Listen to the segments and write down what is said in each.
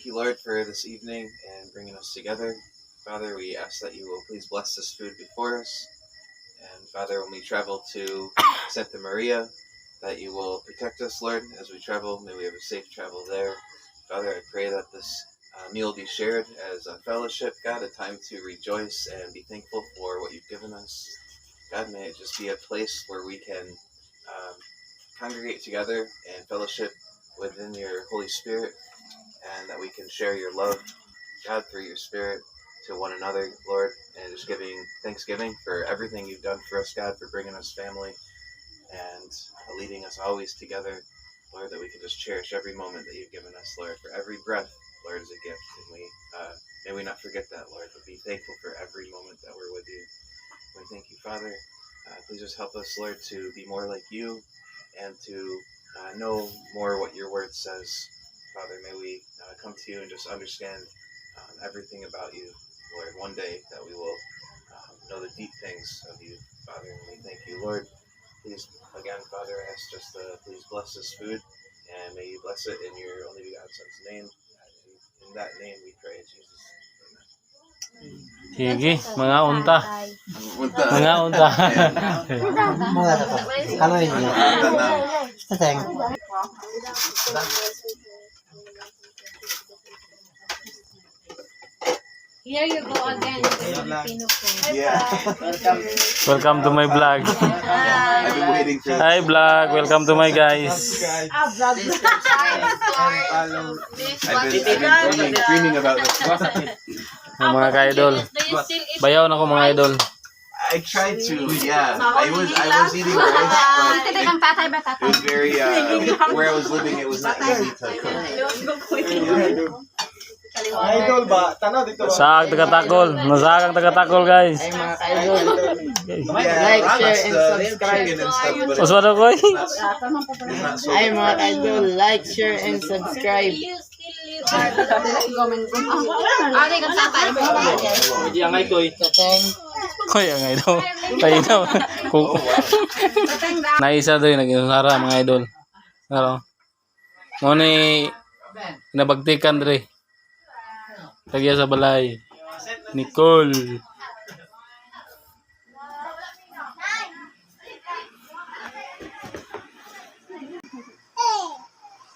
thank you, Lord, for this evening and bringing us together. Father, we ask that you will please bless this food before us. And Father, when we travel to Santa Maria, that you will protect us, Lord, as we travel. May we have a safe travel there. Father, I pray that this meal be shared as a fellowship, God, a time to rejoice and be thankful for what you've given us. God, may it just be a place where we can congregate together and fellowship within your Holy Spirit, and that we can share your love, God, through your Spirit to one another, Lord, and just giving thanksgiving for everything you've done for us, God, for bringing us family and leading us always together, Lord, that we can just cherish every moment that you've given us, Lord, for every breath, Lord, is a gift, and may we not forget that, Lord, but be thankful for every moment that we're with you. We thank you, Father. Please just help us, Lord, to be more like you and to know more what your word says. Father, may we come to you and just understand everything about you, Lord. One day that we will know the deep things of you, Father. And we thank you, Lord. Please, again, Father, I ask just to please bless this food, and may you bless it in your only begotten Son's name. In that name we pray, Jesus. Sige, mga unta. Mga unta. Mga dapat. Ano yun? Tateng. Here you go again with the Filipino food. Yeah. Welcome to my vlog. I've been waiting for Hi vlog, welcome to my guys. I've been dreaming about this. Mga ka-idol. Bayaw na ko mga idol. I tried to, yeah. I was eating rice, but it was very where I was living. It was not easy to cook. Idol ba? Tanaw dito ba? Saag taga-takol. Nasagang taga-takol guys. Ay mga ka-idol. Yeah, Like, share, and subscribe. chicken and stuff, but Mas wala ko eh. it's not so Ay good. mga idol, like, share, and subscribe. You still live Ate, kung saan tayo mo? Hindi ang ito eh. Tateng. Koy, ang idol. Tayo na. Naisa doon, nag-inusara mga idol. Pero, muna nabagtikan dre. Tagya sa balay. Nicole.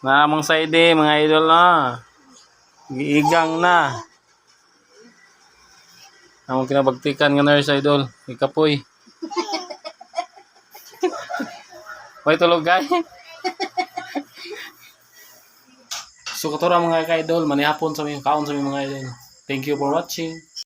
Namang side mga idol na. Giigang na. Among kinabagtikan nga nurse idol. Ikapoy. Hoy tulog guys. So katura mga ka-idol, manihapon sa mga kaon sa mga idol. Thank you for watching.